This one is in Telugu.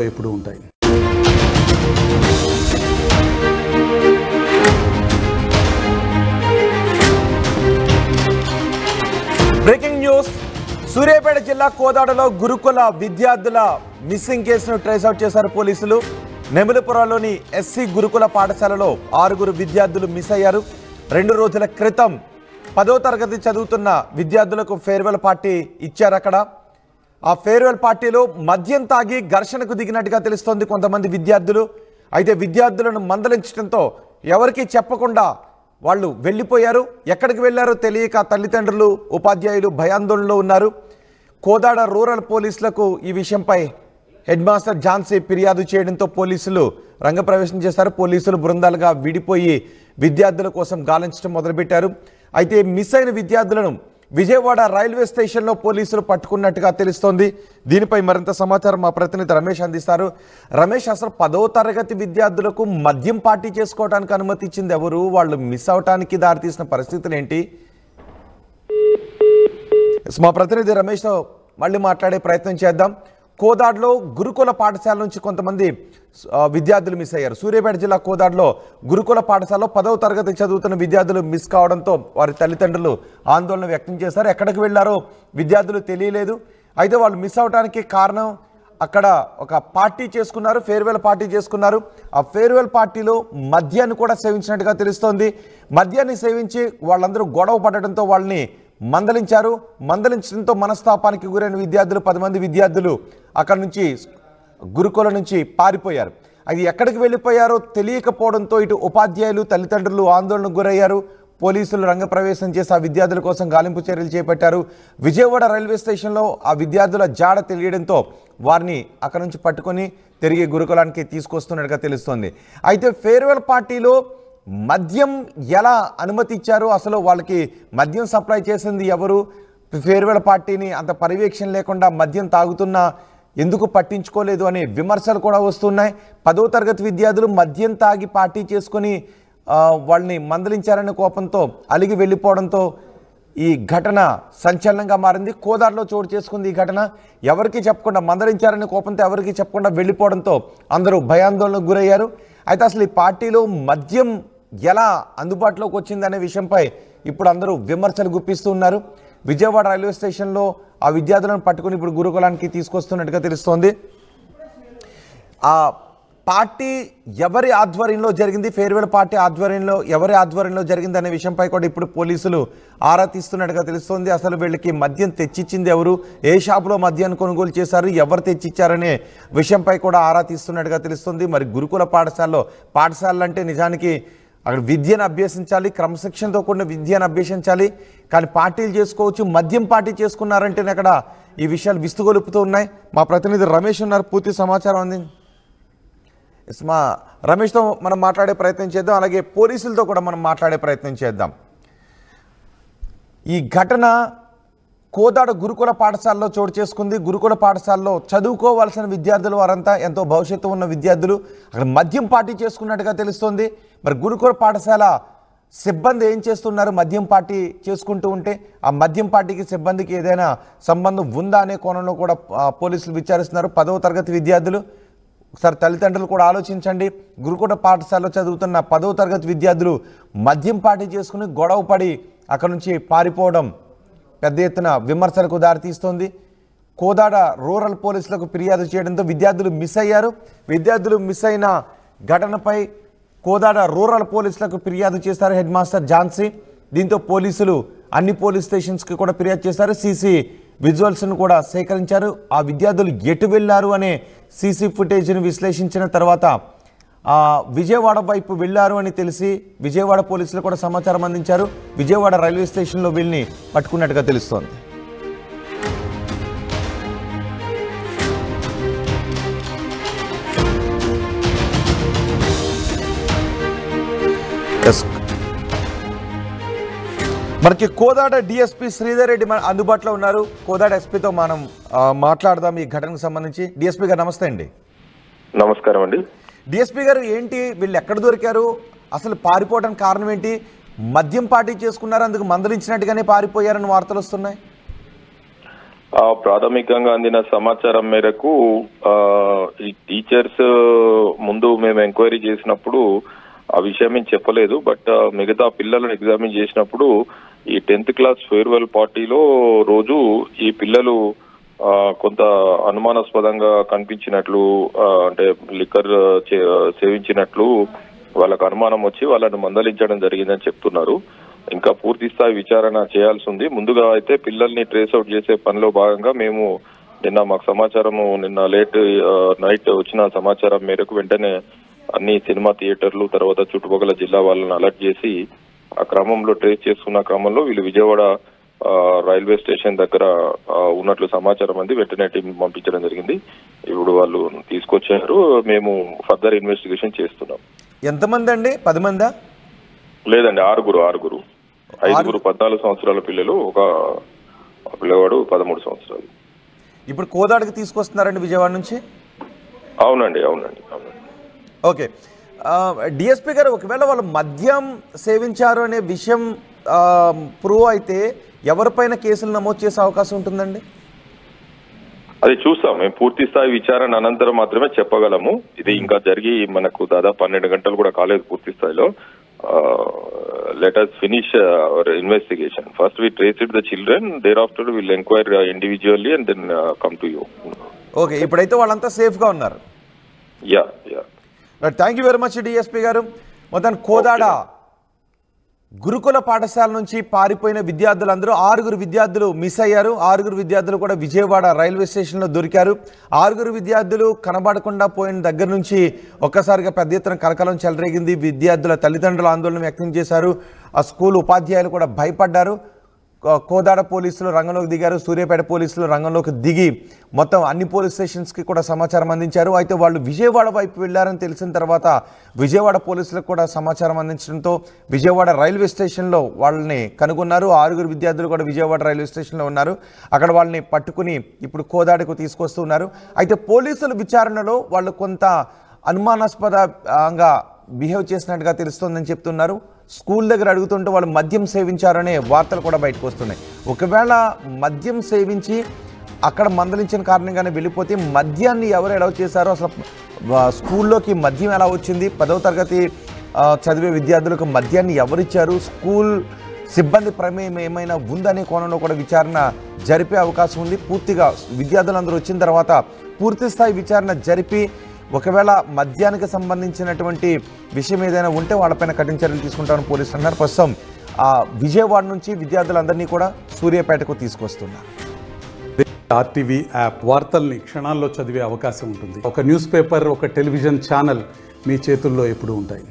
ఎప్పుడు ఉంటాయి. Breaking news. సూర్యాపేట జిల్లా కోదాడలో గురుకుల విద్యార్థుల మిస్సింగ్ కేసును ట్రేస్ అవుట్ చేశారు పోలీసులు. నెమలిపురంలోని ఎస్సీ గురుకుల పాఠశాలలో 6 విద్యార్థులు మిస్ అయ్యారు. 2 రోజుల క్రితం 10వ తరగతి చదువుతున్న విద్యార్థులకు ఫేర్వెల్ పార్టీ ఇచ్చారు. అక్కడ ఆ ఫేర్వెల్ పార్టీలో మద్యం తాగి ఘర్షణకు దిగినట్టుగా తెలుస్తోంది కొంతమంది విద్యార్థులు. అయితే విద్యార్థులను మందలించడంతో ఎవరికీ చెప్పకుండా వాళ్ళు వెళ్ళిపోయారు. ఎక్కడికి వెళ్ళారో తెలియక తల్లిదండ్రులు, ఉపాధ్యాయులు భయాందోళనలో ఉన్నారు. కోదాడ రూరల్ పోలీసులకు ఈ విషయంపై హెడ్ మాస్టర్ ఝాన్సీ ఫిర్యాదు చేయడంతో పోలీసులు రంగప్రవేశం చేశారు. పోలీసులు బృందాలుగా విడిపోయి విద్యార్థుల కోసం గాలించడం మొదలుపెట్టారు. అయితే మిస్ అయిన విద్యార్థులను విజయవాడ రైల్వే స్టేషన్లో పోలీసులు పట్టుకున్నట్టుగా తెలుస్తోంది. దీనిపై మరింత సమాచారం మా ప్రతినిధి రమేష్ అందిస్తారు. రమేష్, అసలు 10వ తరగతి విద్యార్థులకు మద్యం పార్టీ చేసుకోవడానికి అనుమతి ఇచ్చింది ఎవరు? వాళ్ళు మిస్ అవటానికి దారితీసిన పరిస్థితులు ఏంటి? మా ప్రతినిధి రమేష్తో మళ్ళీ మాట్లాడే ప్రయత్నం చేద్దాం. కోదాడలో గురుకుల పాఠశాల నుంచి కొంతమంది విద్యార్థులు మిస్ అయ్యారు. సూర్యాపేట జిల్లా కోదాడలో గురుకుల పాఠశాలలో 10వ తరగతి చదువుతున్న విద్యార్థులు మిస్ కావడంతో వారి తల్లిదండ్రులు ఆందోళన వ్యక్తం చేశారు. ఎక్కడికి వెళ్ళారో విద్యార్థులు తెలియలేదు. అయితే వాళ్ళు మిస్ అవడానికి కారణం అక్కడ ఒక పార్టీ చేసుకున్నారు, ఫేర్వెల్ పార్టీ చేసుకున్నారు. ఆ ఫేర్వెల్ పార్టీలో మద్యాన్ని కూడా సేవించినట్టుగా తెలుస్తోంది. మద్యాన్ని సేవించి వాళ్ళందరూ గొడవ పడడంతో వాళ్ళని మందలించారు. మందలించడంతో మనస్తాపానికి గురైన విద్యార్థులు 10 మంది విద్యార్థులు అక్కడ నుంచి గురుకుల నుంచి పారిపోయారు. అది ఎక్కడికి వెళ్ళిపోయారో తెలియకపోవడంతో ఇటు ఉపాధ్యాయులు, తల్లిదండ్రులు ఆందోళనకు గురయ్యారు. పోలీసులు రంగప్రవేశం చేసి ఆ విద్యార్థుల కోసం గాలింపు చర్యలు చేపట్టారు. విజయవాడ రైల్వే స్టేషన్లో ఆ విద్యార్థుల జాడ తెలియడంతో వారిని అక్కడ నుంచి పట్టుకొని తిరిగి గురుకులానికి తీసుకొస్తున్నట్టుగా తెలుస్తోంది. అయితే ఫేర్వెల్ పార్టీలో మద్యం ఎలా అనుమతి ఇచ్చారు? అసలు వాళ్ళకి మద్యం సప్లై చేసింది ఎవరు? ఫేర్వెల్ పార్టీని అంత పర్యవేక్షణ లేకుండా మద్యం తాగుతున్నా ఎందుకు పట్టించుకోలేదు అనే విమర్శలు కూడా వస్తున్నాయి. 10వ తరగతి విద్యార్థులు మద్యం తాగి పార్టీ చేసుకొని వాళ్ళని మందలించారనే కోపంతో అలిగి వెళ్ళిపోవడంతో ఈ ఘటన సంచలనంగా మారింది. కోదాడలో చోటు చేసుకుంది ఈ ఘటన. ఎవరికి చెప్పకుండా మందలించారనే కోపంతో ఎవరికి చెప్పకుండా వెళ్ళిపోవడంతో అందరూ భయాందోళనకు గురయ్యారు. అయితే అసలు ఈ పార్టీలో మద్యం ఎలా అందుబాటులోకి వచ్చిందనే విషయంపై ఇప్పుడు అందరూ విమర్శలు గుప్పిస్తూ ఉన్నారు. విజయవాడ రైల్వే స్టేషన్లో ఆ విద్యార్థులను పట్టుకుని ఇప్పుడు గురుకులానికి తీసుకొస్తున్నట్టుగా తెలుస్తోంది. ఆ పార్టీ ఎవరి ఆధ్వర్యంలో జరిగింది, ఫేర్వెల్ పార్టీ ఆధ్వర్యంలో ఎవరి ఆధ్వర్యంలో జరిగింది అనే విషయంపై కూడా ఇప్పుడు పోలీసులు ఆరా తీస్తున్నట్టుగా తెలుస్తోంది. అసలు వీళ్ళకి మద్యం తెచ్చిచ్చింది ఎవరు, ఏ షాపులో మద్యాన్ని కొనుగోలు చేశారు, ఎవరు తెచ్చిచ్చారనే విషయంపై కూడా ఆరా తీస్తున్నట్టుగా తెలుస్తుంది. మరి గురుకుల పాఠశాలలు అంటే నిజానికి అక్కడ విద్యను అభ్యసించాలి, క్రమశిక్షణతో కూడిన విద్యను అభ్యసించాలి. కానీ పార్టీలు చేసుకోవచ్చు, మద్యం పార్టీ చేసుకున్నారంటేనే అక్కడ ఈ విషయాలు విస్తుగొలుపుతూ ఉన్నాయి. మా ప్రతినిధి రమేష్ ఉన్నారు, పూర్తి సమాచారం అందింది. మా రమేష్తో మనం మాట్లాడే ప్రయత్నం చేద్దాం, అలాగే పోలీసులతో కూడా మనం మాట్లాడే ప్రయత్నం చేద్దాం. ఈ ఘటన కోదాడ గురుకుల పాఠశాలలో చోటు చేసుకుంది. గురుకుల పాఠశాలలో చదువుకోవాల్సిన విద్యార్థులు వారంతా ఎంతో భవిష్యత్తు ఉన్న విద్యార్థులు అక్కడ మద్యం పార్టీ చేసుకున్నట్టుగా తెలుస్తోంది. మరి గురుకుల పాఠశాల సిబ్బంది ఏం చేస్తున్నారు? మద్యం పార్టీ చేసుకుంటూ ఉంటే ఆ మద్యం పార్టీకి సిబ్బందికి ఏదైనా సంబంధం ఉందా అనే కోణంలో కూడా పోలీసులు విచారిస్తున్నారు. 10వ తరగతి విద్యార్థులు, ఒకసారి తల్లిదండ్రులు కూడా ఆలోచించండి. గురుకుల పాఠశాలలో చదువుతున్న 10వ తరగతి విద్యార్థులు మద్యం పార్టీ చేసుకుని గొడవ పడి అక్కడ నుంచి పారిపోవడం పెద్ద ఎత్తున విమర్శలకు దారితీస్తోంది. కోదాడ రూరల్ పోలీసులకు ఫిర్యాదు చేయడంతో విద్యార్థులు మిస్ అయ్యారు. విద్యార్థులు మిస్ అయిన ఘటనపై కోదాడ రూరల్ పోలీసులకు ఫిర్యాదు చేశారు హెడ్ మాస్టర్ ఝాన్సీ. దీంతో పోలీసులు అన్ని పోలీస్ స్టేషన్స్కి కూడా ఫిర్యాదు చేశారు. సీసీ విజువల్స్ను కూడా సేకరించారు. ఆ విద్యార్థులు ఎటు వెళ్ళారు అనే సీసీ ఫుటేజ్ను విశ్లేషించిన తర్వాత విజయవాడ వైపు వెళ్ళారు అని తెలిసి విజయవాడ పోలీసులు కూడా సమాచారం అందించారు. విజయవాడ రైల్వే స్టేషన్లో వీళ్ళని పట్టుకున్నట్టుగా తెలుస్తోంది. మనకి కోదాడ డిఎస్పీ శ్రీధర్ రెడ్డి అందుబాటులో ఉన్నారు. కోదాడ ఎస్పీతో మనం మాట్లాడదాం ఈ ఘటనకు సంబంధించి. డిఎస్పీ గారు నమస్తే అండి. నమస్కారం అండి. డిఎస్పీ గారు, ఏంటి వీళ్ళు ఎక్కడ దొరికారు? అసలు పారిపోవడానికి కారణం ఏంటి? మద్యం పార్టీ చేసుకున్నారు, అందుకు మందలించినట్టుగానే పారిపోయారని వార్తలు వస్తున్నాయి. ప్రాథమికంగా అందిన సమాచారం మేరకు ఈ టీచర్స్ ముందు మేము ఎంక్వైరీ చేసినప్పుడు ఆ విషయం ఏం చెప్పలేదు. బట్ మిగతా పిల్లలను ఎగ్జామిన్ చేసినప్పుడు ఈ 10th క్లాస్ ఫేర్వెల్ పార్టీలో రోజు ఈ పిల్లలు కొంత అనుమానాస్పదంగా కనిపించినట్లు, అంటే లిక్కర్ సేవించినట్లు వాళ్ళకు అనుమానం వచ్చి వాళ్ళని మందలించడం జరిగిందని చెప్తున్నారు. ఇంకా పూర్తి స్థాయి విచారణ చేయాల్సి ఉంది. ముందుగా అయితే పిల్లల్ని ట్రేస్ అవుట్ చేసే పనిలో భాగంగా మేము మాకు సమాచారము నిన్న లేట్ నైట్ వచ్చిన సమాచారం మేరకు వెంటనే అన్ని సినిమా థియేటర్లు తర్వాత చుట్టుపక్కల జిల్లా వాళ్ళని అలర్ట్ చేసి ఆ క్రమంలో ట్రేస్ చేసుకున్న క్రమంలో వీళ్ళు విజయవాడ రైల్వే స్టేషన్ దగ్గర ఉన్నట్లు సమాచారం అంది. వెంటనే టీం పంపించడం జరిగింది. ఇప్పుడు వాళ్ళు తీసుకొచ్చారు. మేము ఫర్దర్ ఇన్వెస్టిగేషన్ చేస్తున్నాం. ఎంతమంది అండి? 10 మందా? లేదండి, ఆరుగురు. 5 14 సంవత్సరాల పిల్లలు, ఒక పిల్లవాడు 13 సంవత్సరాలు. ఇప్పుడు కోదాడికి తీసుకొస్తున్నారండి విజయవాడ నుంచి? అవునండి. ఓకే. డిఎస్పీ గారు, ఒకవేళ వాళ్ళు మద్యం సేవించారు అనే విషయం ప్రూవ్ అయితే ఎవరిపైన కేసులు నమోదు చేసే అవకాశం ఉంటుందండి? అది చూస్తాం. మేము పూర్తి స్థాయి విచారణ అనంతరం మాత్రమే చెప్పగలము. ఇది ఇంకా జరిగి మనకు దాదాపు 12 గంటలు కూడా కాలేదు పూర్తి స్థాయిలో. let us finish our investigation. First we traced the children, thereafter we will inquire individually and then come to you. Okay, ఇప్పుడైతే వాళ్ళంతా సేఫ్ గా ఉన్నారు. Yeah. Thank you very much DSP గారు. మొత్తం కోదాడ గురుకుల పాఠశాల నుంచి పారిపోయిన విద్యార్థులందరూ 6 విద్యార్థులు మిస్ అయ్యారు. 6 విద్యార్థులు కూడా విజయవాడ రైల్వే స్టేషన్లో దొరికారు. 6 విద్యార్థులు కనబడకుండా పోయిన దగ్గర నుంచి ఒక్కసారిగా పెద్ద ఎత్తున కలకలం చెలరేగింది. విద్యార్థుల తల్లిదండ్రులు ఆందోళన వ్యక్తం చేశారు. ఆ స్కూల్ ఉపాధ్యాయులు కూడా భయపడ్డారు. కోదాడ పోలీసులు రంగంలోకి దిగారు. సూర్యాపేట పోలీసులు రంగంలోకి దిగి మొత్తం అన్ని పోలీస్ స్టేషన్స్కి కూడా సమాచారం అందించారు. అయితే వాళ్ళు విజయవాడ వైపు వెళ్ళారని తెలిసిన తర్వాత విజయవాడ పోలీసులకు కూడా సమాచారం అందించడంతో విజయవాడ రైల్వే స్టేషన్లో వాళ్ళని కనుగొన్నారు. 6 విద్యార్థులు కూడా విజయవాడ రైల్వే స్టేషన్లో ఉన్నారు. అక్కడ వాళ్ళని పట్టుకుని ఇప్పుడు కోదాడకు తీసుకొస్తున్నారు. అయితే పోలీసుల విచారణలో వాళ్ళు కొంత అనుమానాస్పదంగా బిహేవ్ చేసినట్టుగా తెలుస్తోందని చెప్తున్నారు. స్కూల్ దగ్గర అడుగుతుంటే వాళ్ళు మద్యం సేవించారనే వార్తలు కూడా బయటకు వస్తున్నాయి. ఒకవేళ మద్యం సేవించి అక్కడ మందలించిన కారణంగానే వెళ్ళిపోతే మద్యాన్ని ఎవరు అలౌ చేశారో, అసలు స్కూల్లోకి మద్యం ఎలా వచ్చింది, 10వ తరగతి చదివే విద్యార్థులకు మద్యాన్ని ఎవరిచ్చారు, స్కూల్ సిబ్బంది ప్రమేయం ఏమైనా ఉందనే కోణంలో కూడా విచారణ జరిపే అవకాశం ఉంది. పూర్తిగా విద్యార్థులందరూ వచ్చిన తర్వాత పూర్తి స్థాయి విచారణ జరిపి ఒకవేళ మద్యానికి సంబంధించినటువంటి విషయం ఏదైనా ఉంటే వాళ్ళపైన కఠిన చర్యలు తీసుకుంటామని పోలీసులు అన్నారు. ప్రస్తుతం విజయవాడ నుంచి విద్యార్థులందరినీ కూడా సూర్యాపేటకు తీసుకొస్తున్నారు. ఆర్టీవీ యాప్ వార్తల్ని క్షణాల్లో చదివే అవకాశం ఉంటుంది. ఒక న్యూస్ పేపర్, ఒక టెలివిజన్ ఛానల్ మీ చేతుల్లో ఎప్పుడూ ఉంటాయి.